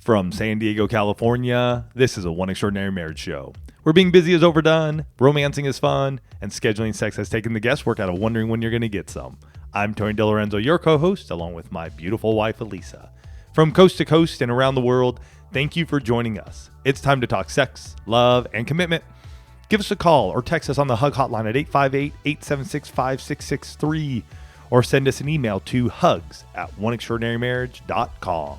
From San Diego, California, this is a One Extraordinary Marriage show. Where being busy is overdone, romancing is fun, and scheduling sex has taken the guesswork out of wondering when you're going to get some. I'm Tony DeLorenzo, your co-host, along with my beautiful wife, Elisa. From coast to coast and around the world, thank you for joining us. It's time to talk sex, love, and commitment. Give us a call or text us on the Hug hotline at 858-876-5663 or send us an email to hugs@oneextraordinarymarriage.com.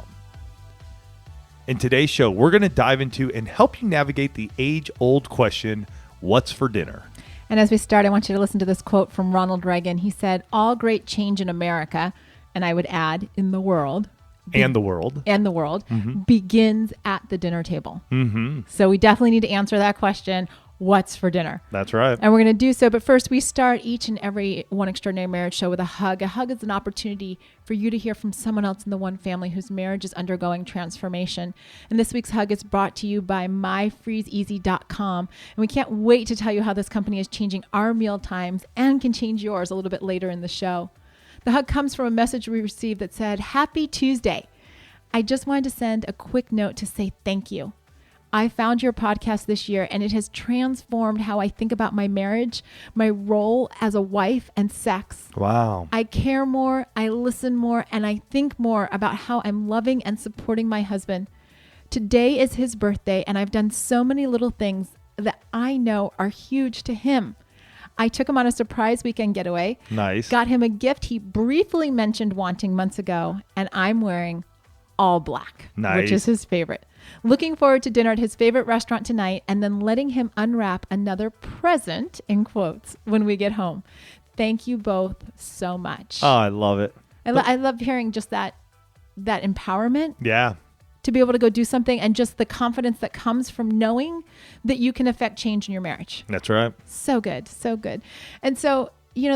In today's show, we're going to dive into and help you navigate the age-old question, what's for dinner? And as we start, I want you to listen to this quote from Ronald Reagan. He said, all great change in America, and I would add in the world, begins at the dinner table. Mm-hmm. So we definitely need to answer that question, what's for dinner? That's right. And we're going to do so. But first, we start each and every One Extraordinary Marriage show with a hug. A hug is an opportunity for you to hear from someone else in the one family whose marriage is undergoing transformation. And this week's hug is brought to you by myfreezeeasy.com. And we can't wait to tell you how this company is changing our meal times and can change yours a little bit later in the show. The hug comes from a message we received that said, Happy Tuesday. I just wanted to send a quick note to say thank you. I found your podcast this year and it has transformed how I think about my marriage, my role as a wife, and sex. Wow. I care more, I listen more, and I think more about how I'm loving and supporting my husband. Today is his birthday and I've done so many little things that I know are huge to him. I took him on a surprise weekend getaway. Nice. Got him a gift he briefly mentioned wanting months ago, and I'm wearing all black, which is his favorite. Looking forward to dinner at his favorite restaurant tonight and then letting him unwrap another present, in quotes, when we get home. Thank you both so much. Oh, I love it. I love hearing just that empowerment. Yeah. To be able to go do something and just the confidence that comes from knowing that you can affect change in your marriage. That's right. So good. So good. And so,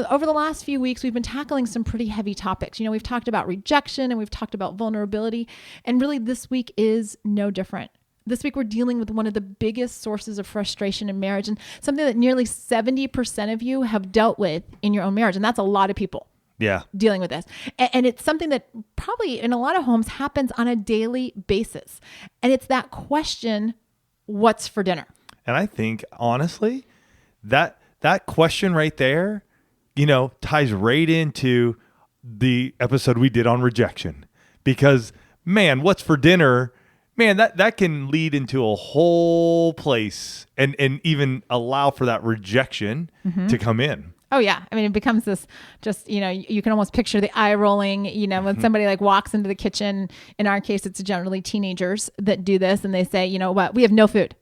over the last few weeks, we've been tackling some pretty heavy topics. We've talked about rejection and we've talked about vulnerability. And really this week is no different. This week, we're dealing with one of the biggest sources of frustration in marriage and something that nearly 70% of you have dealt with in your own marriage. And that's a lot of people. Yeah. Dealing with this. And it's something that probably in a lot of homes happens on a daily basis. And it's that question, what's for dinner? And I think, honestly, that question right there, ties right into the episode we did on rejection. Because, man, what's for dinner, man, that can lead into a whole place and even allow for that rejection to come in. Oh, yeah. I mean, it becomes this just, you can almost picture the eye rolling, when somebody walks into the kitchen. In our case, it's generally teenagers that do this. And they say, you know what, we have no food.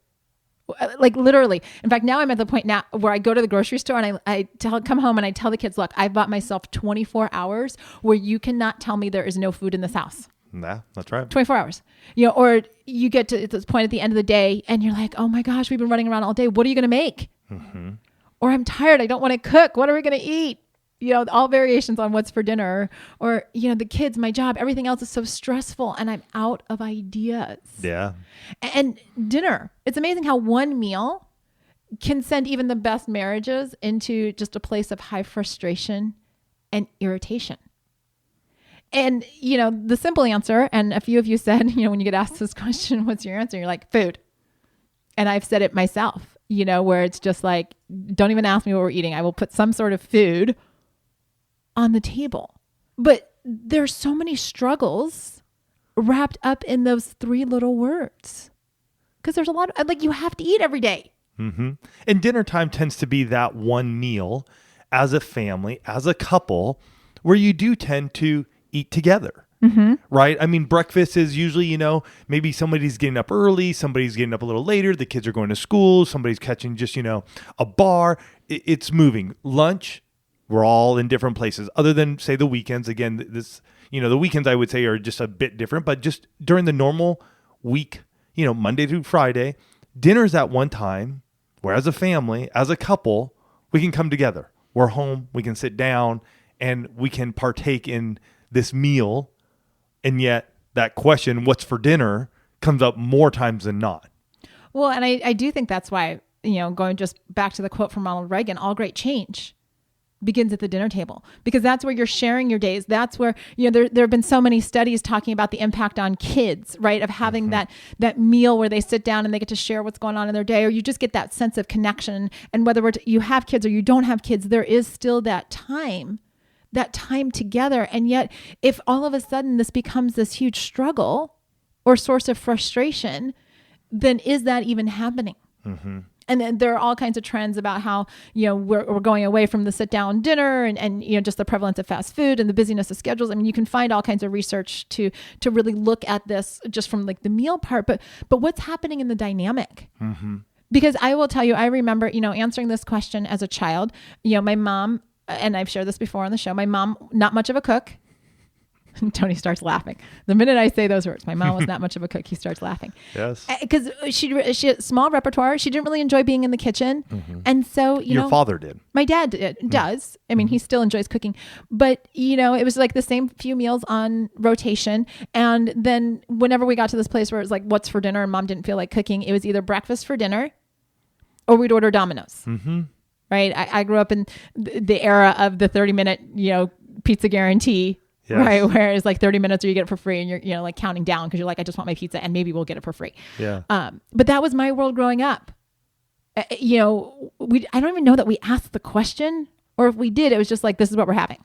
Literally. In fact, now I'm at the point now where I go to the grocery store and I come home and I tell the kids, look, I bought myself 24 hours where you cannot tell me there is no food in this house. Yeah, that's right. 24 hours. Or you get to this point at the end of the day and you're like, oh my gosh, we've been running around all day. What are you going to make? Mm-hmm. Or I'm tired. I don't want to cook. What are we going to eat? All variations on what's for dinner or, the kids, my job, everything else is so stressful and I'm out of ideas. Yeah. And dinner, it's amazing how one meal can send even the best marriages into just a place of high frustration and irritation. And, the simple answer, and a few of you said, when you get asked this question, what's your answer? You're like, food. And I've said it myself. Where it's just like, don't even ask me what we're eating. I will put some sort of food on the table. But there's so many struggles wrapped up in those three little words. Because there's a lot of, you have to eat every day. Mm-hmm. And dinner time tends to be that one meal as a family, as a couple, where you do tend to eat together. Mm-hmm. Right? I mean, breakfast is usually, maybe somebody's getting up early, somebody's getting up a little later, the kids are going to school, somebody's catching just, a bar. It's moving. Lunch, we're all in different places other than, say, the weekends. Again, the weekends I would say are just a bit different, but just during the normal week, Monday through Friday, dinner's at one time where as a family, as a couple, we can come together. We're home, we can sit down and we can partake in this meal. And yet that question, what's for dinner, comes up more times than not. Well, and I do think that's why, going just back to the quote from Ronald Reagan, all great change begins at the dinner table, because that's where you're sharing your days. That's where, there have been so many studies talking about the impact on kids, right? Of having that meal where they sit down and they get to share what's going on in their day, or you just get that sense of connection. And whether you have kids or you don't have kids, there is still that time together. And yet if all of a sudden this becomes this huge struggle or source of frustration, then is that even happening? Mm-hmm. And then there are all kinds of trends about how, we're going away from the sit down dinner and just the prevalence of fast food and the busyness of schedules. I mean, you can find all kinds of research to really look at this just from like the meal part, but what's happening in the dynamic? Mm-hmm. Because I will tell you, I remember, answering this question as a child. My mom, and I've shared this before on the show, my mom, not much of a cook. Tony starts laughing. The minute I say those words, my mom was not much of a cook, he starts laughing. Yes. Because she had small repertoire. She didn't really enjoy being in the kitchen. Mm-hmm. And so, Your father did. My dad does. I mean, he still enjoys cooking. But, it was like the same few meals on rotation. And then whenever we got to this place where it was like, what's for dinner? And mom didn't feel like cooking. It was either breakfast for dinner or we'd order Domino's. Mm-hmm. Right? I grew up in the era of the 30-minute, pizza guarantee. Yes. Right. Whereas like 30 minutes or you get it for free and you're, like counting down because you're like, I just want my pizza and maybe we'll get it for free. Yeah. But that was my world growing up. I don't even know that we asked the question, or if we did, it was just like, this is what we're having.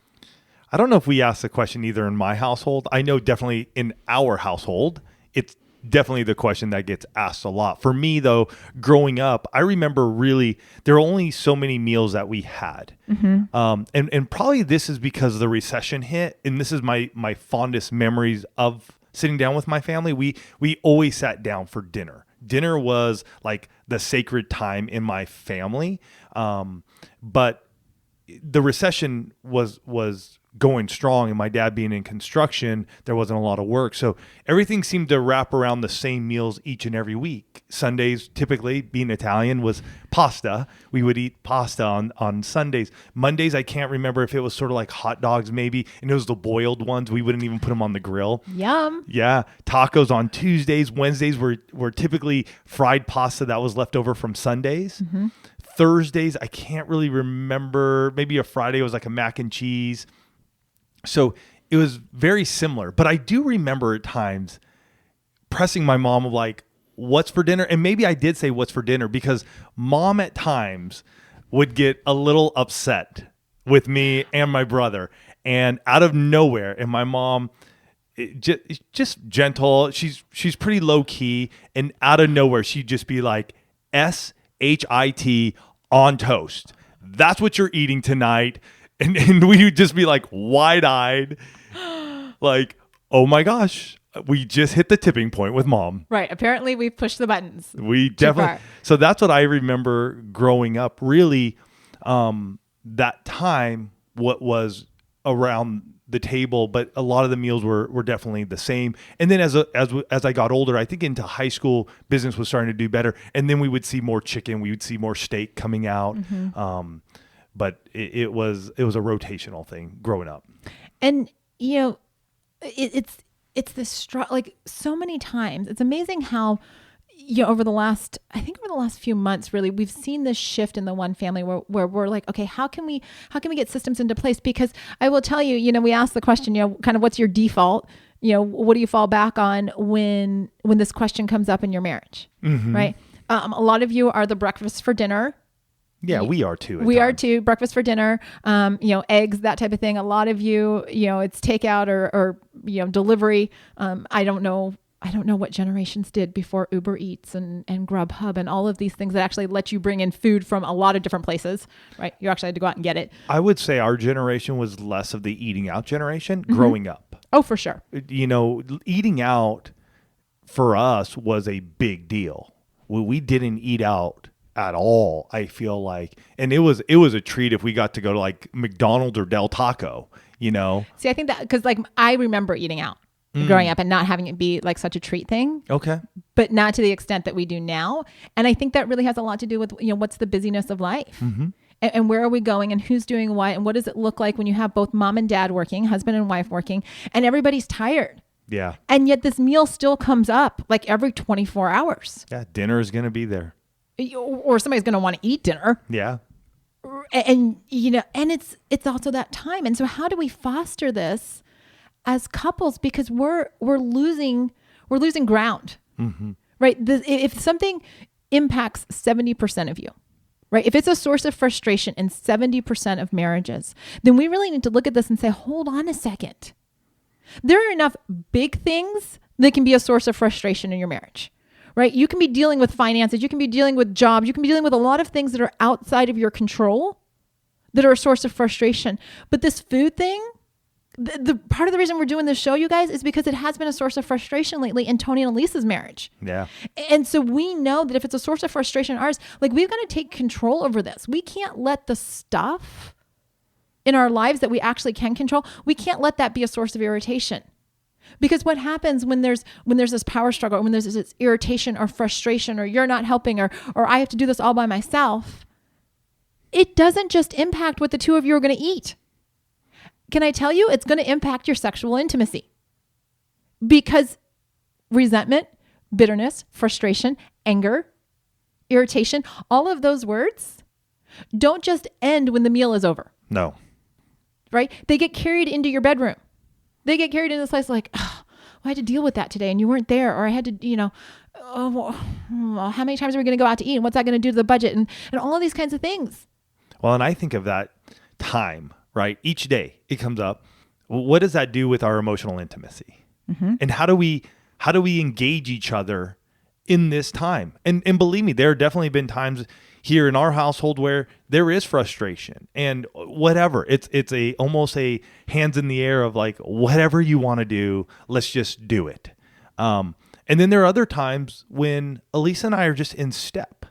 I don't know if we asked the question either in my household. I know definitely in our household, it's definitely the question that gets asked a lot. For me though, growing up, I remember really, there are only so many meals that we had. Mm-hmm. And probably this is because the recession hit, and this is my fondest memories of sitting down with my family. We always sat down for dinner. Dinner was like the sacred time in my family. But the recession was going strong, and my dad being in construction, there wasn't a lot of work. So everything seemed to wrap around the same meals each and every week. Sundays, typically being Italian, was pasta. We would eat pasta on Sundays. Mondays, I can't remember if it was sort of like hot dogs maybe, and it was the boiled ones. We wouldn't even put them on the grill. Yum. Yeah. Tacos on Tuesdays. Wednesdays were typically fried pasta that was left over from Sundays. Mm-hmm. Thursdays, I can't really remember. Maybe a Friday was like a mac and cheese. So it was very similar, but I do remember at times pressing my mom of like, what's for dinner? And maybe I did say what's for dinner because mom at times would get a little upset with me and my brother, and out of nowhere, and my mom, just gentle. She's pretty low key, and out of nowhere, she'd just be like, SHIT on toast. That's what you're eating tonight. And we would just be like wide-eyed, like, oh my gosh, we just hit the tipping point with mom. Right. Apparently we pushed the buttons. We definitely. So that's what I remember growing up. Really, that time, what was around the table, but a lot of the meals were definitely the same. And then as I got older, I think into high school, business was starting to do better. And then we would see more chicken. We would see more steak coming out. Mm-hmm. But it was a rotational thing growing up. And, it's this like so many times. It's amazing how, over the last few months, really, we've seen this shift in the one family where we're like, okay, how can we get systems into place? Because I will tell you, we asked the question, kind of what's your default? What do you fall back on when this question comes up in your marriage? Mm-hmm. Right. A lot of you are the breakfast for dinner. Yeah, we are too. We are too. Breakfast for dinner, eggs, that type of thing. A lot of you, it's takeout or delivery. I don't know what generations did before Uber Eats and Grubhub and all of these things that actually let you bring in food from a lot of different places, right? You actually had to go out and get it. I would say our generation was less of the eating out generation growing up. Oh, for sure. Eating out for us was a big deal. We didn't eat out at all, I feel like. And it was a treat if we got to go to like McDonald's or Del Taco, See, I think that because like I remember eating out growing up and not having it be like such a treat thing. Okay. But not to the extent that we do now. And I think that really has a lot to do with, what's the busyness of life. Mm-hmm. And where are we going and who's doing what and what does it look like when you have both mom and dad working, husband and wife working, and everybody's tired. Yeah. And yet this meal still comes up like every 24 hours. Yeah. Dinner is going to be there. Or somebody's going to want to eat dinner. Yeah. And, and it's also that time. And so how do we foster this as couples? Because we're losing ground, right? If something impacts 70% of you, right? If it's a source of frustration in 70% of marriages, then we really need to look at this and say, hold on a second. There are enough big things that can be a source of frustration in your marriage, right? You can be dealing with finances. You can be dealing with jobs. You can be dealing with a lot of things that are outside of your control that are a source of frustration. But this food thing, the part of the reason we're doing this show, you guys, is because it has been a source of frustration lately in Tony and Elisa's marriage. Yeah. And so we know that if it's a source of frustration in ours, like we've got to take control over this. We can't let the stuff in our lives that we actually can control, we can't let that be a source of irritation. Because what happens when there's this power struggle, or when there's this irritation or frustration, or you're not helping, or I have to do this all by myself, it doesn't just impact what the two of you are going to eat. Can I tell you, it's going to impact your sexual intimacy. Because resentment, bitterness, frustration, anger, irritation, all of those words don't just end when the meal is over. No. Right? They get carried into your bedroom. They get carried into this place like, oh, I had to deal with that today and you weren't there. Or I had to, how many times are we going to go out to eat? And what's that going to do to the budget? And all of these kinds of things. Well, and I think of that time, right? Each day it comes up. What does that do with our emotional intimacy? And how do we engage each other in this time? And believe me, there have definitely been times here in our household where there is frustration and whatever. It's almost a hands in the air of like, whatever you want to do, let's just do it. And then there are other times when Elisa and I are just in step.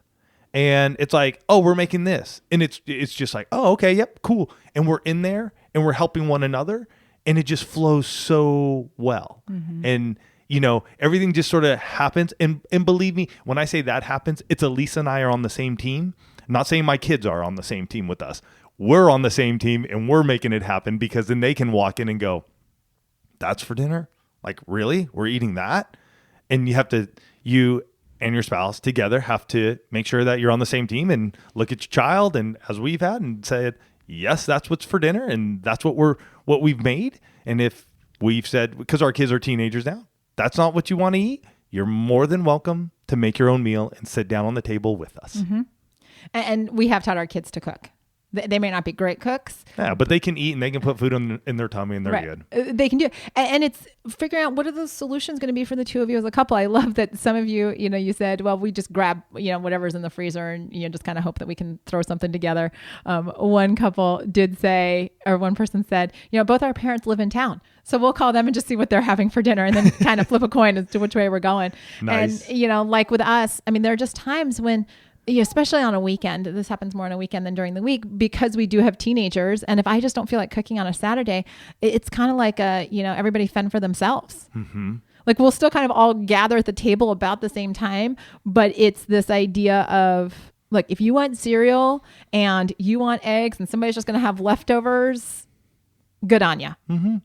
And it's like, oh, we're making this. And it's just like, oh, okay, yep, cool. And we're in there and we're helping one another. And it just flows so well. And, everything just sort of happens. And believe me, when I say that happens, it's Elisa and I are on the same team. I'm not saying my kids are on the same team with us. We're on the same team and we're making it happen, because then they can walk in and go, that's for dinner? Like, really? We're eating that? And you and your spouse together have to make sure that you're on the same team and look at your child, and as we've had, and say, yes, that's what's for dinner, and that's what we've made. And if we've said, because our kids are teenagers now, that's not what you want to eat, you're more than welcome to make your own meal and sit down on the table with us. And we have taught our kids to cook. They may not be great cooks. Yeah, but they can eat and they can put food in their tummy and they're good. They can do it. And it's figuring out what are the solutions going to be for the two of you as a couple. I love that some of you, you said, well, we just grab, whatever's in the freezer and, just kind of hope that we can throw something together. One couple did say, or one person said, both our parents live in town. So we'll call them and just see what they're having for dinner and then kind of flip a coin as to which way we're going. Nice. And, like with us, there are just times when, especially on a weekend, this happens more on a weekend than during the week, because we do have teenagers. And if I just don't feel like cooking on a Saturday, it's kind of like everybody fend for themselves. Like we'll still kind of all gather at the table about the same time, but it's this idea of like, if you want cereal and you want eggs and somebody's just going to have leftovers, good on you.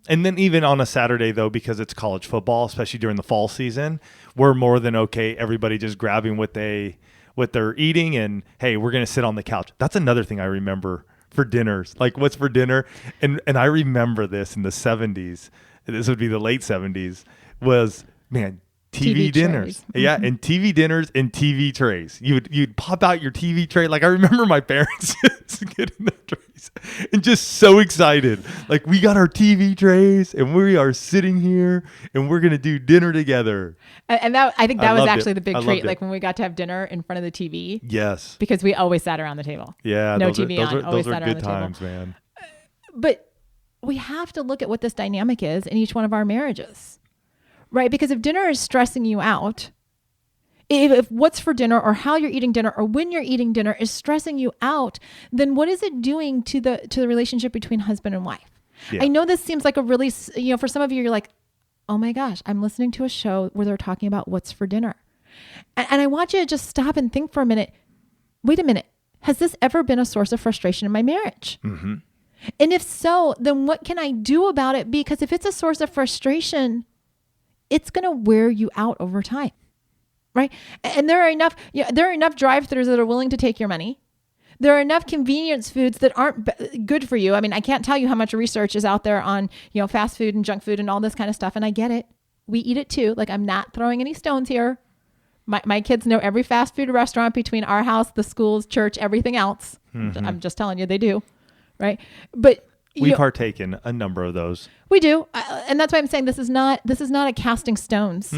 And then even on a Saturday, though, because it's college football, especially during the fall season, we're more than okay. Everybody just grabbing what they're eating, and hey, we're going to sit on the couch. That's another thing I remember for dinners. Like, what's for dinner? And I remember this in the 70s. This would be the late 70s. Was, man, TV dinners. Yeah, and TV dinners and TV trays. You'd pop out your TV tray. Like, I remember my parents just getting their trays and just so excited. Like, we got our TV trays and we are sitting here and we're going to do dinner together. And I think that was actually the big treat. Like when we got to have dinner in front of the TV. Yes. Because we always sat around the table. Yeah. No TV on. Always sat around the table. Those are good times, man. But we have to look at what this dynamic is in each one of our marriages. Right? Because if dinner is stressing you out, if what's for dinner or how you're eating dinner or when you're eating dinner is stressing you out, then what is it doing to the relationship between husband and wife? Yeah. I know this seems like a really, for some of you, you're like, oh my gosh, I'm listening to a show where they're talking about what's for dinner. And I want you to just stop and think for a minute. Wait a minute. Has this ever been a source of frustration in my marriage? And if so, then what can I do about it? Because if it's a source of frustration, it's going to wear you out over time, right? And there are enough drive-thrus that are willing to take your money. There are enough convenience foods that aren't good for you. I mean, I can't tell you how much research is out there on, fast food and junk food and all this kind of stuff. And I get it. We eat it too. Like, I'm not throwing any stones here. My kids know every fast food restaurant between our house, the schools, church, everything else. Mm-hmm. I'm just telling you, they do. Right. But we partake in a number of those. We do. And that's why I'm saying this is not a casting stones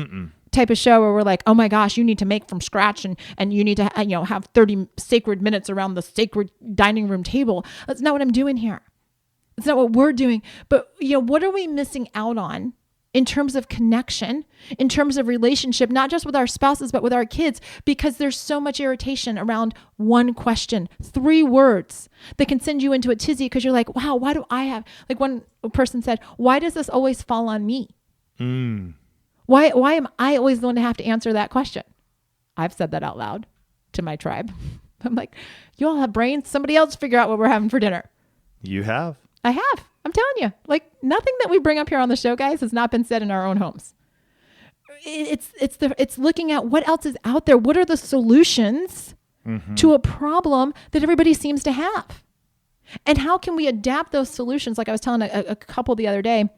type of show where we're like, oh my gosh, you need to make from scratch and you need to, have 30 sacred minutes around the sacred dining room table. That's not what I'm doing here. It's not what we're doing. But, what are we missing out on in terms of connection, in terms of relationship, not just with our spouses, but with our kids, because there's so much irritation around one question, 3 words that can send you into a tizzy because you're like, wow, why do I have, like one person said, why does this always fall on me? Why am I always the one to have to answer that question? I've said that out loud to my tribe. I'm like, you all have brains. Somebody else figure out what we're having for dinner. You have. I have. I'm telling you, like, nothing that we bring up here on the show, guys, has not been said in our own homes. It's looking at what else is out there. What are the solutions to a problem that everybody seems to have? And how can we adapt those solutions? Like I was telling a couple the other day,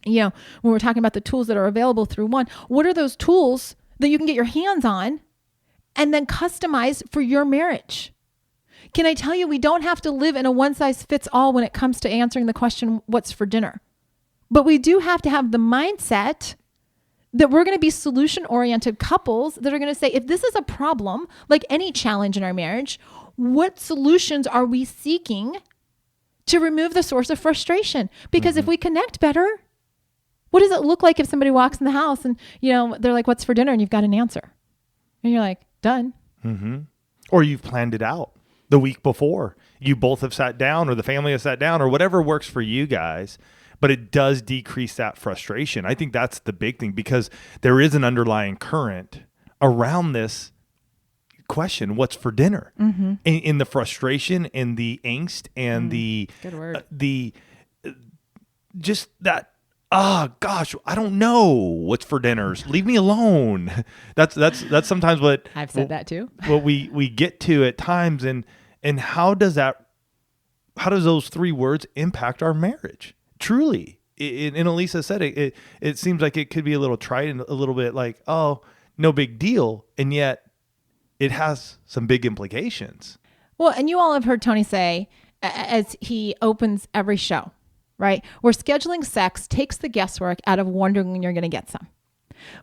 when we're talking about the tools that are available through One, what are those tools that you can get your hands on and then customize for your marriage? Can I tell you, we don't have to live in a one-size-fits-all when it comes to answering the question, what's for dinner? But we do have to have the mindset that we're going to be solution-oriented couples that are going to say, if this is a problem, like any challenge in our marriage, what solutions are we seeking to remove the source of frustration? Because if we connect better, what does it look like if somebody walks in the house and, they're like, what's for dinner? And you've got an answer. And you're like, done. Or you've planned it out the week before. You both have sat down, or the family has sat down, or whatever works for you guys. But it does decrease that frustration. I think that's the big thing, because there is an underlying current around this question, what's for dinner? In the frustration and the angst and just that, oh gosh, I don't know what's for dinners. Leave me alone. That's sometimes what I've said that too. What we get to at times, and how does those 3 words impact our marriage? Truly. And Elisa said it seems like it could be a little trite and a little bit like, oh, no big deal. And yet it has some big implications. Well, and you all have heard Tony say, as he opens every show, right? Where scheduling sex takes the guesswork out of wondering when you're going to get some.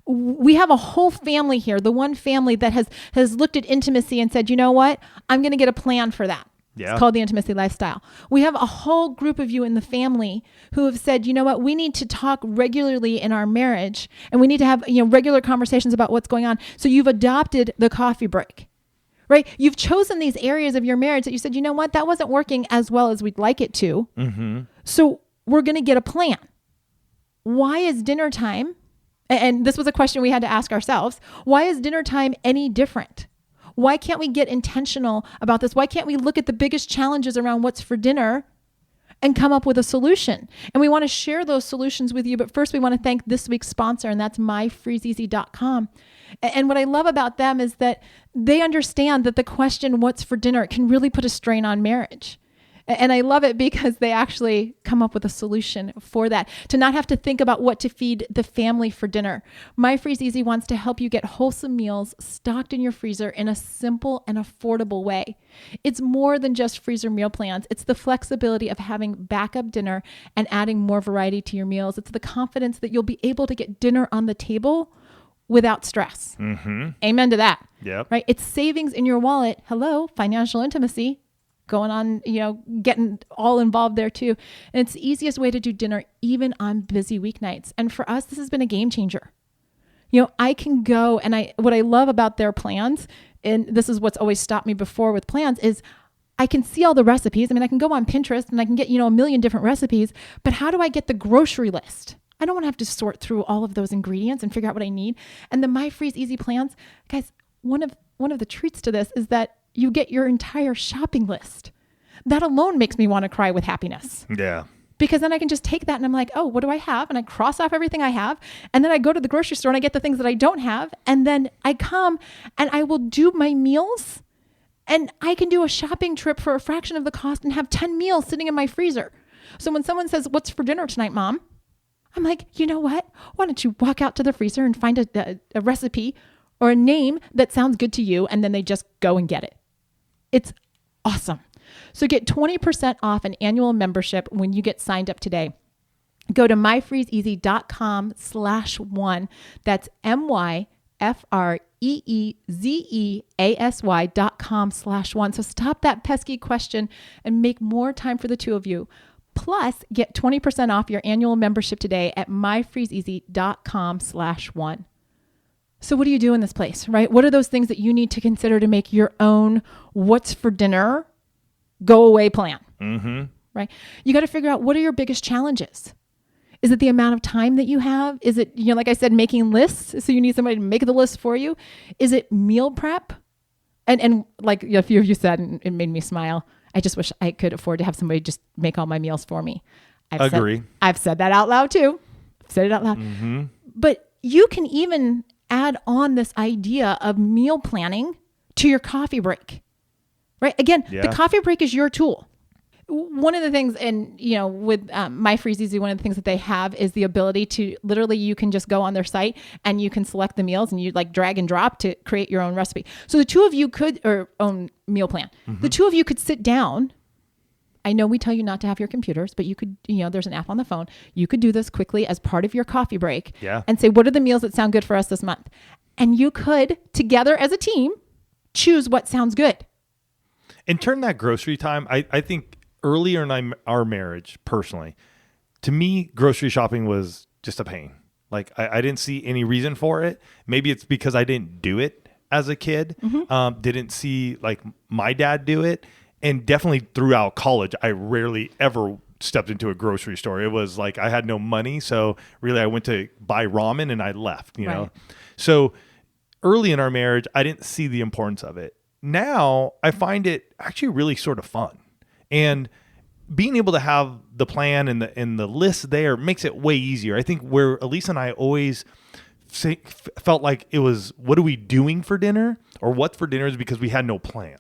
We have a whole family here, the one family that has looked at intimacy and said, you know what? I'm going to get a plan for that. Yeah. It's called the Intimacy Lifestyle. We have a whole group of you in the family who have said, you know what? We need to talk regularly in our marriage, and we need to have regular conversations about what's going on. So you've adopted the coffee break. Right? You've chosen these areas of your marriage that you said, you know what? That wasn't working as well as we'd like it to. So we're going to get a plan. Why is dinner time, and this was a question we had to ask ourselves, why is dinner time any different? Why can't we get intentional about this? Why can't we look at the biggest challenges around what's for dinner and come up with a solution? And we want to share those solutions with you. But first, we want to thank this week's sponsor, and that's myfreezeasy.com. And what I love about them is that they understand that the question, what's for dinner, can really put a strain on marriage. And I love it because they actually come up with a solution for that, to not have to think about what to feed the family for dinner. My Freeze Easy wants to help you get wholesome meals stocked in your freezer in a simple and affordable way. It's more than just freezer meal plans. It's the flexibility of having backup dinner and adding more variety to your meals. It's the confidence that you'll be able to get dinner on the table without stress. Amen to that. Yep. Right? It's savings in your wallet. Hello, financial intimacy. Going on, getting all involved there too. And it's the easiest way to do dinner even on busy weeknights. And for us, this has been a game changer. I can go, and what I love about their plans, and this is what's always stopped me before with plans, is I can see all the recipes. I mean, I can go on Pinterest and I can get, a million different recipes, but how do I get the grocery list? I don't want to have to sort through all of those ingredients and figure out what I need. And the My Freeze Easy plans, guys, one of the treats to this is that you get your entire shopping list. That alone makes me want to cry with happiness. Yeah. Because then I can just take that and I'm like, oh, what do I have? And I cross off everything I have. And then I go to the grocery store and I get the things that I don't have. And then I come and I will do my meals And I can do a shopping trip for a fraction of the cost and have 10 meals sitting in my freezer. So when someone says, what's for dinner tonight, Mom? I'm like, you know what? Why don't you walk out to the freezer and find a recipe or a name that sounds good to you, and then they just go and get it. It's awesome. So get 20% off an annual membership when you get signed up today. Go to myfreezeasy.com/one. That's myfreezeasy.com/one. So stop that pesky question and make more time for the two of you. Plus, get 20% off your annual membership today at myfreezeasy.com/one. So what do you do in this place, right? What are those things that you need to consider to make your own what's for dinner go away plan, right? You got to figure out, what are your biggest challenges? Is it the amount of time that you have? Is it, like I said, making lists? So you need somebody to make the list for you. Is it meal prep? And like a few of you said, and it made me smile, I just wish I could afford to have somebody just make all my meals for me. I've said that out loud too. I've said it out loud. But you can even add on this idea of meal planning to your coffee break, right? Again, the coffee break is your tool. One of the things, and with My Freeze Easy, one of the things that they have is the ability to literally, you can just go on their site and you can select the meals and you like drag and drop to create your own recipe. So the two of you could, or own meal plan. The two of you could sit down. I know we tell you not to have your computers, but you could, there's an app on the phone. You could do this quickly as part of your coffee break and say, what are the meals that sound good for us this month? And you could, together as a team, choose what sounds good. And turn that grocery time, I think, earlier in our marriage, personally, to me, grocery shopping was just a pain. Like, I didn't see any reason for it. Maybe it's because I didn't do it as a kid. Didn't see like my dad do it. And definitely throughout college, I rarely ever stepped into a grocery store. It was like I had no money. So really, I went to buy ramen and I left, you know. So early in our marriage, I didn't see the importance of it. Now, I find it actually really sort of fun. And being able to have the plan and the list there makes it way easier. I think where Elisa and I always felt like it was, what are we doing for dinner? Or what's for dinner, is because we had no plan.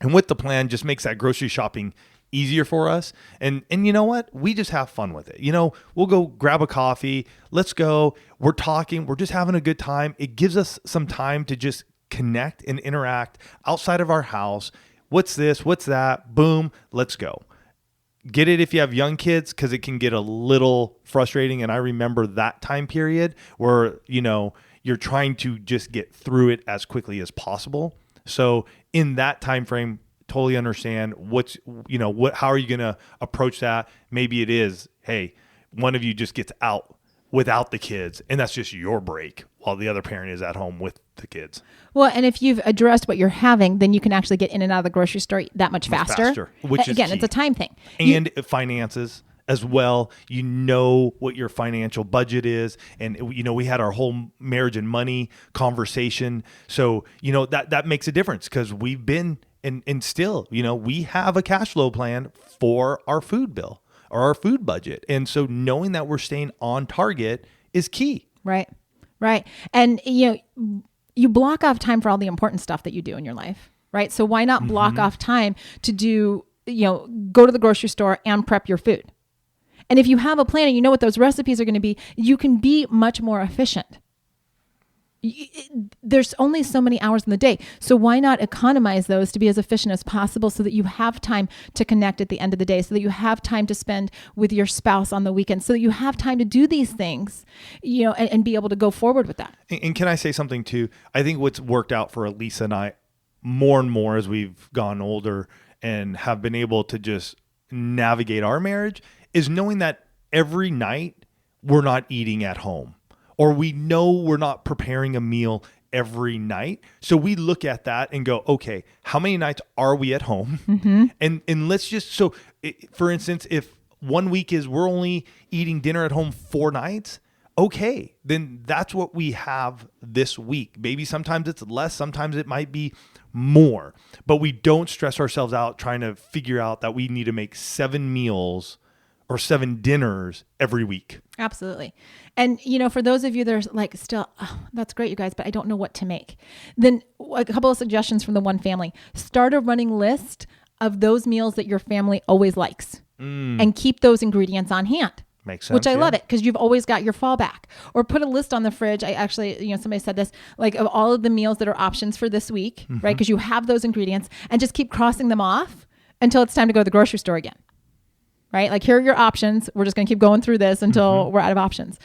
And with the plan, just makes that grocery shopping easier for us. And you know what? We just have fun with it. We'll go grab a coffee. Let's go. We're talking. We're just having a good time. It gives us some time to just connect and interact outside of our house. What's this? What's that? Boom. Let's go. Get it if you have young kids, because it can get a little frustrating. And I remember that time period where, you're trying to just get through it as quickly as possible. So in that time frame, totally understand how are you going to approach that? Maybe it is, hey, one of you just gets out without the kids, and that's just your break while the other parent is at home with the kids. Well, and if you've addressed what you're having, then you can actually get in and out of the grocery store that much faster. Which is again, key. It's a time thing. And finances as well. You know what your financial budget is. And, we had our whole marriage and money conversation. So, that makes a difference, because we've been and still, we have a cash flow plan for our food bill or our food budget. And so knowing that we're staying on target is key. Right. And, you block off time for all the important stuff that you do in your life, right? So why not block off time to do, go to the grocery store and prep your food? And if you have a plan and you know what those recipes are going to be, you can be much more efficient. There's only so many hours in the day. So why not economize those to be as efficient as possible, so that you have time to connect at the end of the day, so that you have time to spend with your spouse on the weekend, so that you have time to do these things, and be able to go forward with that. And can I say something too? I think what's worked out for Elisa and I more and more as we've gone older and have been able to just navigate our marriage is knowing that every night we're not eating at home, or we know we're not preparing a meal every night. So we look at that and go, okay, how many nights are we at home? And let's just, for instance, if 1 week is we're only eating dinner at home 4 nights, okay, then that's what we have this week. Maybe sometimes it's less, sometimes it might be more, but we don't stress ourselves out trying to figure out that we need to make 7 meals or 7 dinners every week. Absolutely. And, for those of you that are like, still, oh, that's great, you guys, but I don't know what to make. Then a couple of suggestions from the one family. Start a running list of those meals that your family always likes and keep those ingredients on hand. Makes sense. Which I love it because you've always got your fallback. Or put a list on the fridge. I actually, somebody said this, like of all of the meals that are options for this week, right? Because you have those ingredients and just keep crossing them off until it's time to go to the grocery store again. Right? Like, here are your options. We're just going to keep going through this until we're out of options.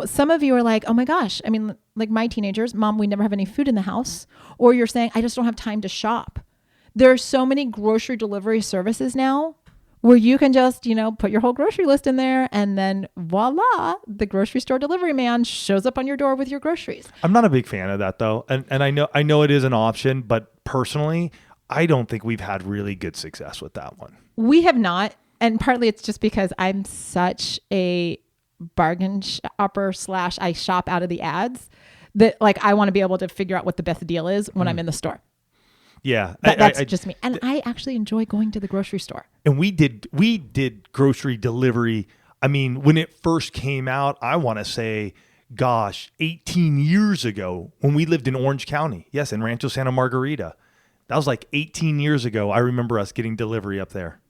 Some of you are like, oh my gosh. I mean, like my teenagers, Mom, we never have any food in the house. Or you're saying, I just don't have time to shop. There are so many grocery delivery services now where you can just, put your whole grocery list in there and then voila, the grocery store delivery man shows up on your door with your groceries. I'm not a big fan of that though. And I know it is an option, but personally, I don't think we've had really good success with that one. We have not. And partly it's just because I'm such a bargain shopper / I shop out of the ads that like I want to be able to figure out what the best deal is when I'm in the store. Yeah. That's just me. And I actually enjoy going to the grocery store. And we did grocery delivery. I mean, when it first came out, I want to say, 18 years ago when we lived in Orange County. Yes, in Rancho Santa Margarita. That was like 18 years ago. I remember us getting delivery up there.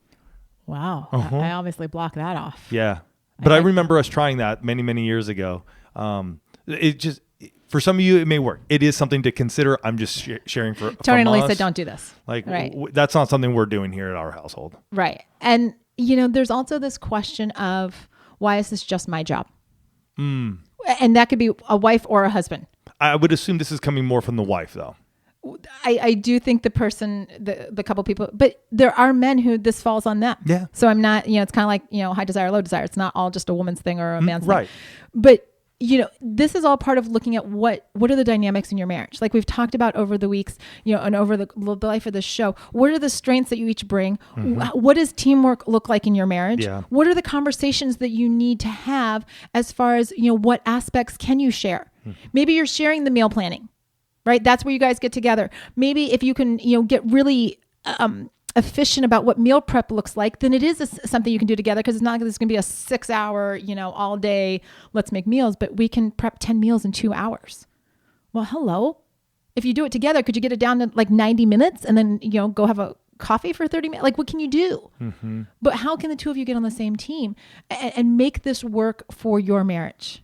Wow. I obviously blocked that off. Yeah. But I remember us trying that many, many years ago. It just, for some of you, it may work. It is something to consider. I'm just sharing for Tony and us. Lisa, don't do this. Like, right. That's not something we're doing here at our household. Right. And, there's also this question of, why is this just my job? And that could be a wife or a husband. I would assume this is coming more from the wife, though. I do think the person, the couple people, but there are men who this falls on them. Yeah. So I'm not, it's kind of like, high desire, low desire. It's not all just a woman's thing or a man's right. thing. But, this is all part of looking at what are the dynamics in your marriage? Like we've talked about over the weeks, and over the life of this show. What are the strengths that you each bring? What does teamwork look like in your marriage? Yeah. What are the conversations that you need to have as far as, what aspects can you share? Maybe you're sharing the meal planning. Right? That's where you guys get together. Maybe if you can, get really efficient about what meal prep looks like, then it is something you can do together because it's not like this going to be a 6-hour, all day, let's make meals, but we can prep 10 meals in 2 hours. Well, hello. If you do it together, could you get it down to like 90 minutes and then, go have a coffee for 30 minutes? Like, what can you do? But how can the two of you get on the same team and make this work for your marriage?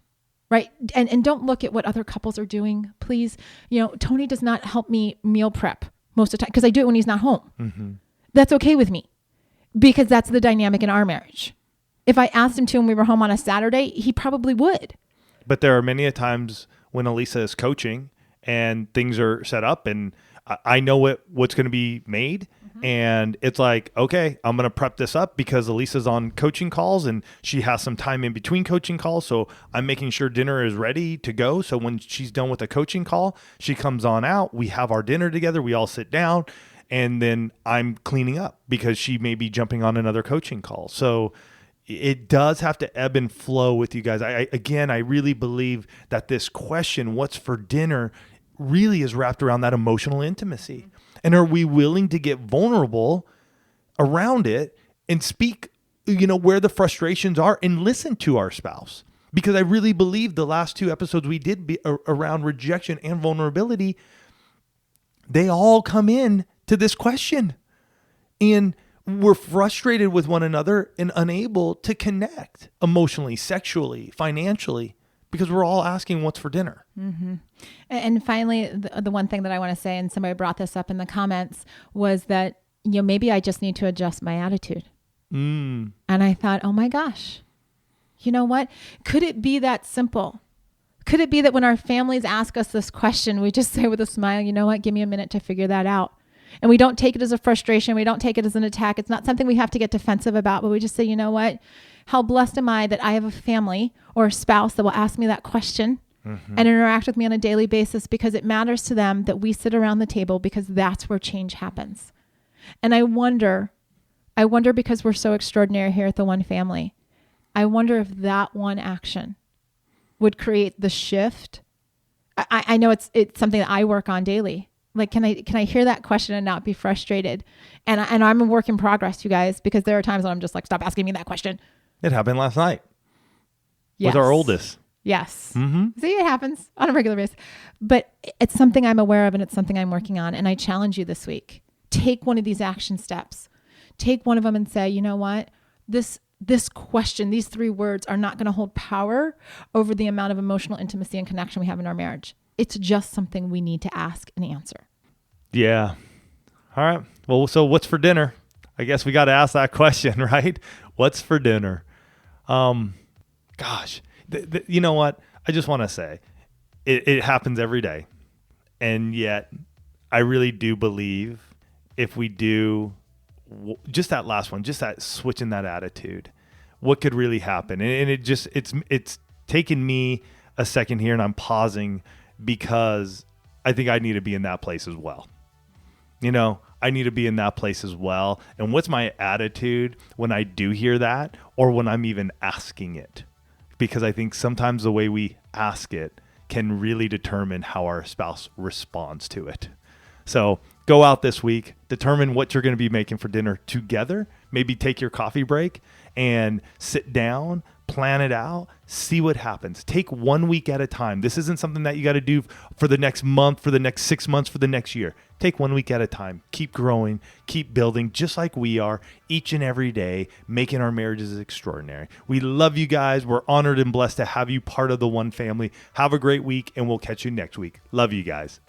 Right. And don't look at what other couples are doing, please. Tony does not help me meal prep most of the time because I do it when he's not home. That's okay with me because that's the dynamic in our marriage. If I asked him to when we were home on a Saturday, he probably would. But there are many a times when Elisa is coaching and things are set up and I know what's going to be made. And it's like, okay, I'm going to prep this up because Elisa's on coaching calls and she has some time in between coaching calls. So I'm making sure dinner is ready to go. So when she's done with a coaching call, she comes on out. We have our dinner together. We all sit down and then I'm cleaning up because she may be jumping on another coaching call. So it does have to ebb and flow with you guys. I really believe that this question, what's for dinner, really is wrapped around that emotional intimacy. And are we willing to get vulnerable around it and speak, where the frustrations are and listen to our spouse? Because I really believe the last 2 episodes we did around rejection and vulnerability, they all come in to this question. And we're frustrated with one another and unable to connect emotionally, sexually, financially, because we're all asking what's for dinner. And finally, the one thing that I want to say, and somebody brought this up in the comments, was that, maybe I just need to adjust my attitude. And I thought, oh my gosh, you know what? Could it be that simple? Could it be that when our families ask us this question, we just say with a smile, you know what? Give me a minute to figure that out. And we don't take it as a frustration. We don't take it as an attack. It's not something we have to get defensive about, but we just say, you know what? How blessed am I that I have a family or a spouse that will ask me that question and interact with me on a daily basis because it matters to them that we sit around the table because that's where change happens. And I wonder because we're so extraordinary here at the One Family, I wonder if that one action would create the shift. I know it's something that I work on daily. Like, can I hear that question and not be frustrated? And I'm a work in progress, you guys, because there are times when I'm just like, stop asking me that question. It happened last night Yes. with our oldest. Yes. Mm-hmm. See, it happens on a regular basis. But it's something I'm aware of and it's something I'm working on. And I challenge you this week. Take one of these action steps. Take one of them and say, you know what? This question, these 3 words are not going to hold power over the amount of emotional intimacy and connection we have in our marriage. It's just something we need to ask and answer. Yeah. All right. Well, so what's for dinner? I guess we got to ask that question, right? What's for dinner? Gosh, you know what? I just want to say it happens every day. And yet I really do believe if we do just that last one, just that switch in that attitude, what could really happen? And it's taken me a second here, and I'm pausing because I think I need to be in that place as well. I need to be in that place as well. And what's my attitude when I do hear that, or when I'm even asking it? Because I think sometimes the way we ask it can really determine how our spouse responds to it. So go out this week, determine what you're going to be making for dinner together. Maybe take your coffee break and sit down, plan it out, see what happens. Take 1 week at a time. This isn't something that you got to do for the next month, for the next 6 months, for the next year. Take 1 week at a time. Keep growing, keep building, just like we are each and every day, making our marriages extraordinary. We love you guys. We're honored and blessed to have you part of the One Family. Have a great week, and we'll catch you next week. Love you guys.